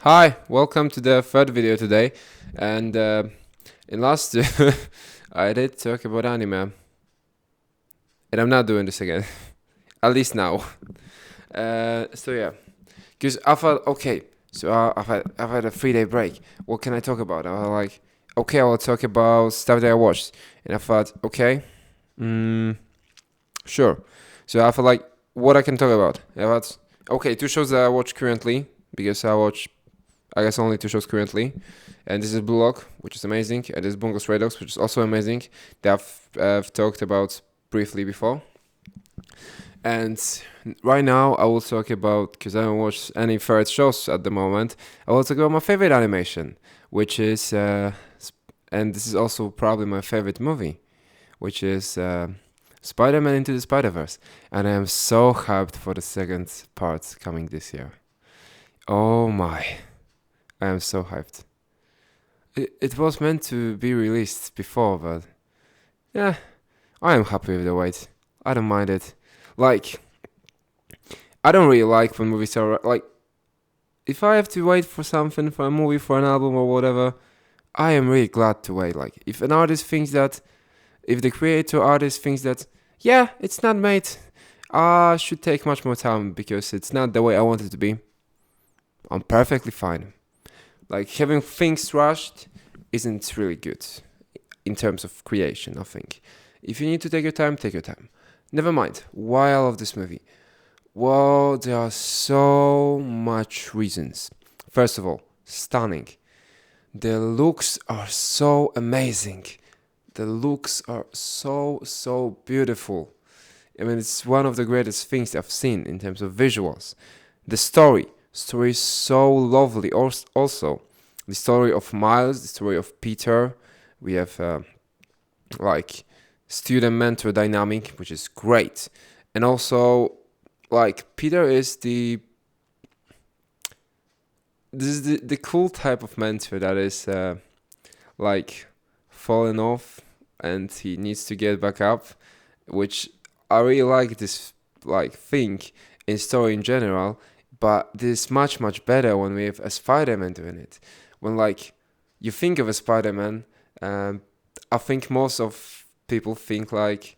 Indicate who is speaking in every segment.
Speaker 1: Hi, welcome to the third video today. And in last I did talk about anime, and I'm not doing this again, at least now. So yeah, because I thought, okay, so I've had a 3 day break. What can I talk about? I was like, okay, I will talk about stuff that I watched, and I thought, okay, sure. So I felt like what I can talk about. I thought, okay, 2 shows that I watch currently because I watch I guess only 2 shows currently, and this is Blue Lock, which is amazing, and this is Bungo Stray Dogs, which is also amazing. That I've talked about briefly before. And right now, I will talk about, because I don't watch any third shows at the moment, I will talk about my favorite animation, which is, and this is also probably my favorite movie, which is Spider-Man Into the Spider-Verse. And I am so hyped for the second part coming this year. Oh my. I am so hyped. It was meant to be released before, but yeah, I am happy with the wait. I don't mind it. Like, I don't really like when movies are like, if I have to wait for something, for a movie, for an album or whatever, I am really glad to wait. Like, if an artist thinks that, if the creator artist thinks that, yeah, it's not made, I should take much more time because it's not the way I want it to be, I'm perfectly fine. Like, having things rushed isn't really good in terms of creation, I think. If you need to take your time, take your time. Never mind. Why I love this movie? Well, there are so much reasons. First of all, stunning. The looks are so amazing. The looks are so beautiful. I mean, it's one of the greatest things I've seen in terms of visuals. The story is so lovely. Also, the story of Miles, the story of Peter. We have like student mentor dynamic, which is great, and also like Peter is the cool type of mentor that is like falling off and he needs to get back up, which I really like this like thing in story in general. But this is much better when we have a Spider-Man doing it. When like you think of a Spider-Man, um, I think most of people think like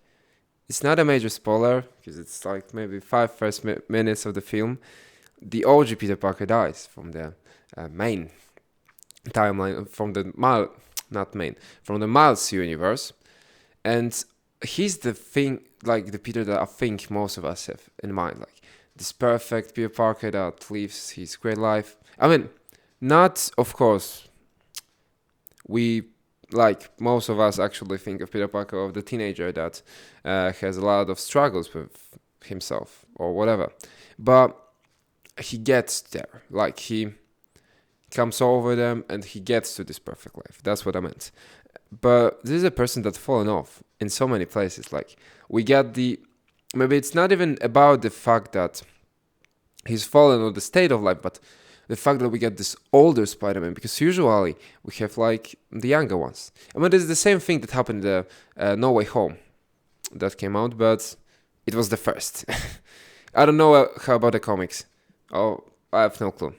Speaker 1: it's not a major spoiler because it's like maybe five first minutes of the film. The OG Peter Parker dies from the main timeline, from the not main, from the Miles universe, and he's the thing, like the Peter that I think most of us have in mind, like this perfect Peter Parker that lives his great life. I mean, not of course we like most of us actually think of Peter Parker of the teenager that has a lot of struggles with himself or whatever, but he gets there. Like he comes over them and he gets to this perfect life. That's what I meant. But this is a person that's fallen off in so many places. Like we get the maybe it's not even about the fact that he's fallen or the state of life, but the fact that we get this older Spider-Man, because usually we have like the younger ones. I mean, it's the same thing that happened in the No Way Home that came out, but it was the first. I don't know how about the comics. Oh, I have no clue.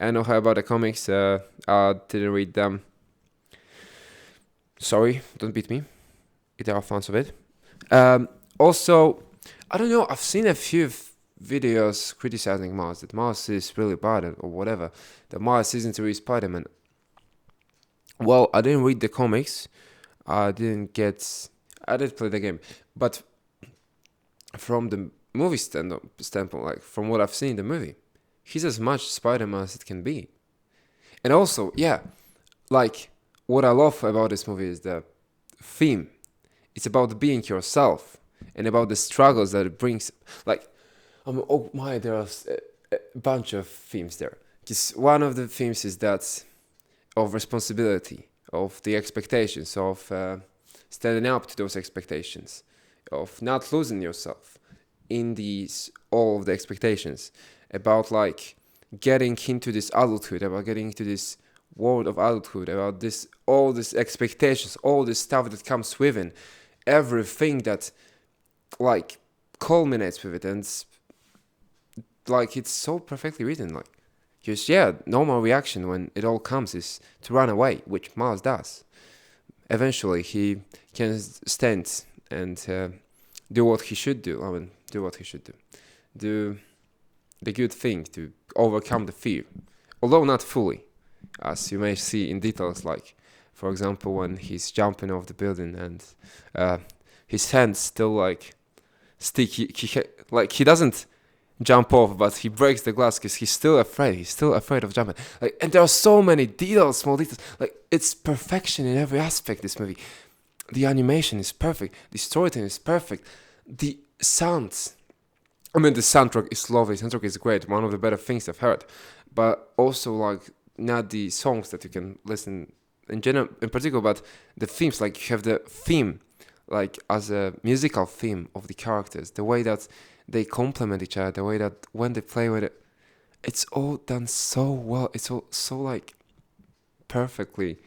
Speaker 1: I know how about the comics. I didn't read them. Sorry, don't beat me. If there are fans of it. Also, I don't know. I've seen a few videos criticizing Miles, that Miles is really bad or whatever, that Miles isn't a real Spider-Man. Well, I didn't read the comics. I did play the game, but from the movie standpoint, like from what I've seen in the movie, he's as much Spider-Man as it can be. And also, yeah, like what I love about this movie is the theme. It's about being yourself and about the struggles that it brings. Like, oh my, there are a bunch of themes there. Because one of the themes is that of responsibility, of the expectations, of standing up to those expectations, of not losing yourself in all of the expectations, about like getting into this adulthood, about getting into this world of adulthood, about all these expectations, all this stuff that comes within, everything that like culminates with it, and like it's so perfectly written. Like Because yeah, normal reaction when it all comes is to run away, which Miles does. Eventually, he can stand and do what he should do. I mean, do what he should do. Do the good thing to overcome the fear, although not fully, as you may see in details, like, for example, when he's jumping off the building and uh, his hands still like stick. Like he doesn't jump off, but he breaks the glass because he's still afraid. He's still afraid of jumping. Like, and there are so many details, small details. Like it's perfection in every aspect. This movie, the animation is perfect. The storytelling is perfect. The sounds. I mean, the soundtrack is lovely. The soundtrack is great. One of the better things I've heard. But also, like, not the songs that you can listen in general, in particular, but the themes. Like, you have the theme, like, as a musical theme of the characters. The way that they complement each other. The way that when they play with it, it's all done so well. It's all so, like, perfectly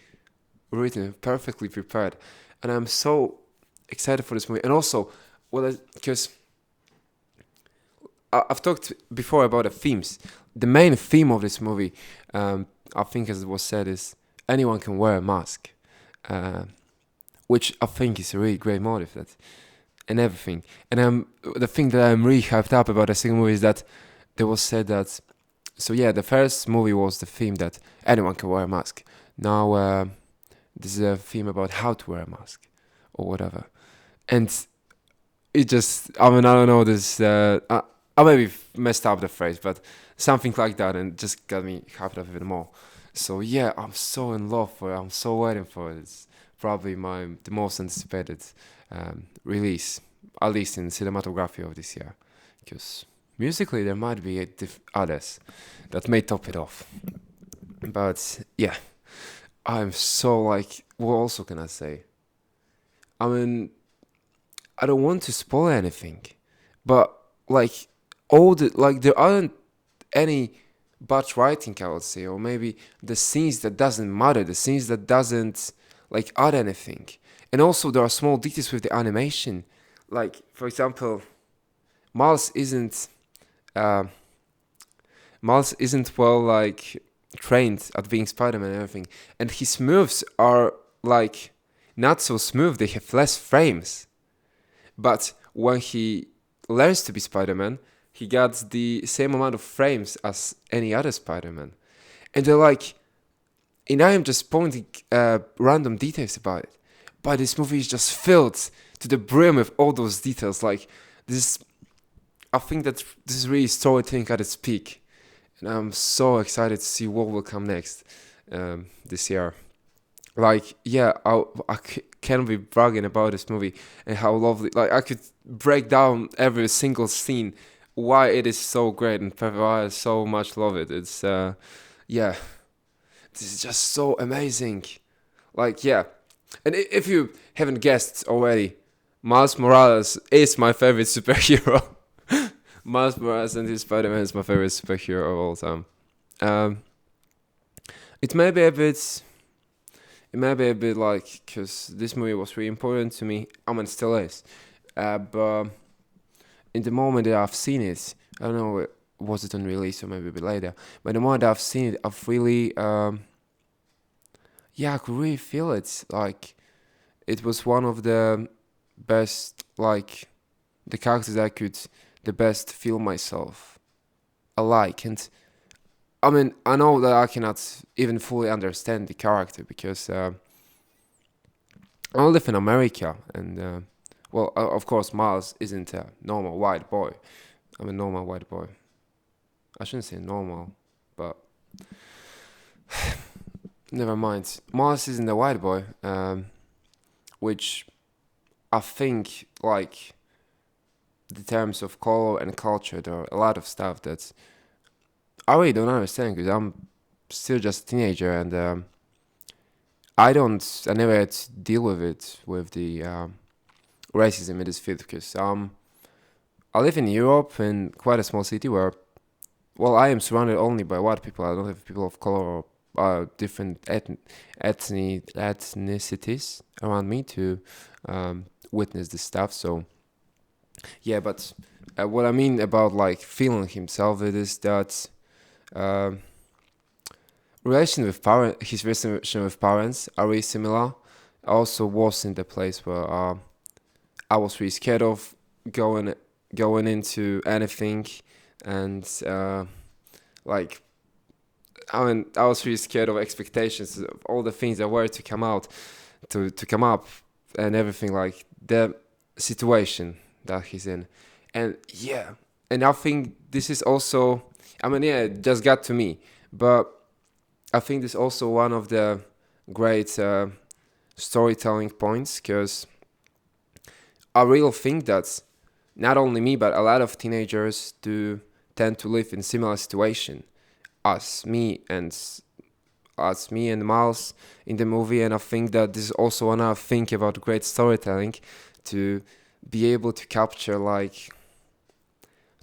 Speaker 1: written, perfectly prepared. And I'm so excited for this movie. And also, well, because I've talked before about the themes. The main theme of this movie, I think, as it was said, is anyone can wear a mask, which I think is a really great motive. That and everything. And the thing that I'm really hyped up about the second movie is that there was said that. So yeah, the first movie was the theme that anyone can wear a mask. Now this is a theme about how to wear a mask or whatever, and it just, I mean, I don't know this. I maybe messed up the phrase, but something like that, and just got me hyped up even more. So yeah, I'm so in love for it. I'm so waiting for it. It's probably the most anticipated release, at least in cinematography of this year, because musically there might be others that may top it off. But yeah, I'm so like, what also can I say? I mean, I don't want to spoil anything, but like all the like there aren't any bad writing, I would say, or maybe the scenes that doesn't matter, the scenes that doesn't like add anything, and also there are small details with the animation, like for example, Miles isn't uh, Miles isn't well like trained at being Spider-Man and everything, and his moves are like not so smooth. They have less frames. But when he learns to be Spider-Man, he gets the same amount of frames as any other Spider-Man. And they're like, and I am just pointing random details about it. But this movie is just filled to the brim with all those details. Like, this, I think that this is really storytelling at its peak. And I'm so excited to see what will come next this year. Like, yeah, can't be bragging about this movie and how lovely. Like, I could break down every single scene, why it is so great and why I so much love it. It's, yeah, this is just so amazing. Like, yeah, and if you haven't guessed already, Miles Morales is my favorite superhero. Miles Morales and his Spider-Man is my favorite superhero of all time. Um, it may be a bit. It may be a bit like, because this movie was really important to me. I mean, it still is. But in the moment that I've seen it, I don't know, was it on release or maybe a bit later. But the moment that I've seen it, I've really, yeah, I could really feel it. Like, it was one of the best, like, the characters I could the best feel myself alike. And I mean, I know that I cannot even fully understand the character because I live in America, and well, of course, Miles isn't a normal white boy. I'm a normal white boy. I shouldn't say normal, but never mind. Miles isn't a white boy, which I think, like, the terms of color and culture, there are a lot of stuff that I really don't understand because I'm still just a teenager, and I never had to deal with it, with the racism in this field, because I live in Europe, in quite a small city where, well, I am surrounded only by white people. I don't have people of color or different ethnicities around me to witness this stuff. So yeah, but what I mean about like feeling himself, it is that his relation with parents are really similar. I also was in the place where I was really scared of going going into anything, and like I was really scared of expectations, of all the things that were to come out, to come up, and everything, like the situation that he's in, and yeah, and I think this is also, I mean, yeah, it just got to me, but I think this is also one of the great storytelling points, because I really think that not only me but a lot of teenagers do tend to live in similar situation as me and Miles in the movie. And I think that this is also another thing about great storytelling, to be able to capture, like,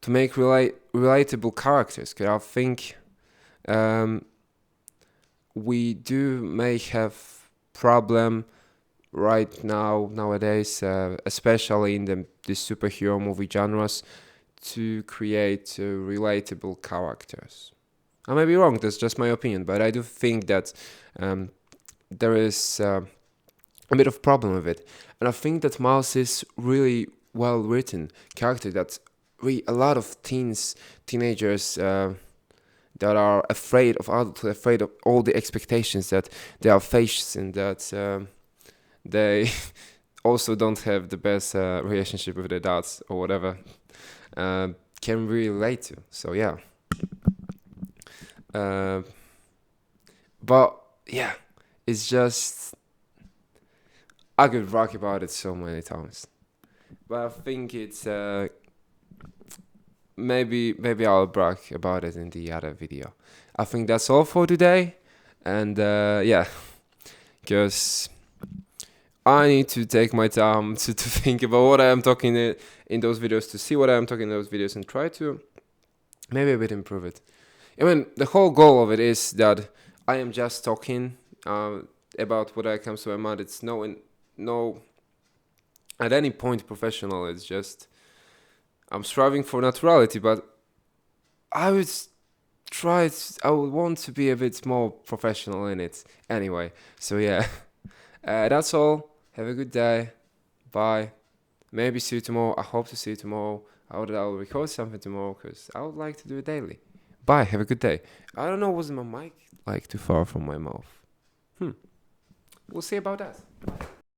Speaker 1: to make relatable characters. Because I think um, we do may have problem right now nowadays, especially in the superhero movie genres, to create relatable characters. I may be wrong, that's just my opinion, but I do think that there is a bit of problem with it. And I think that Miles is really well written character, that a lot of teenagers that are afraid of adulthood, afraid of all the expectations that they are facing, that they also don't have the best relationship with their dads or whatever, can really relate to. So yeah. But yeah, it's just, I could rock about it so many times, but I think it's maybe I'll brag about it in the other video. I think that's all for today, and yeah, because I need to take my time to think about what I am talking in those videos, to see what I am talking in those videos, and try to maybe a bit improve it. I mean, the whole goal of it is that I am just talking about what comes to my mind. It's no at any point professional. It's just I'm striving for naturality, but I would I would want to be a bit more professional in it anyway. So yeah, that's all. Have a good day. Bye. Maybe see you tomorrow. I hope to see you tomorrow. I'll record something tomorrow, because I would like to do it daily. Bye. Have a good day. I don't know, was my mic like too far from my mouth? We'll see about that.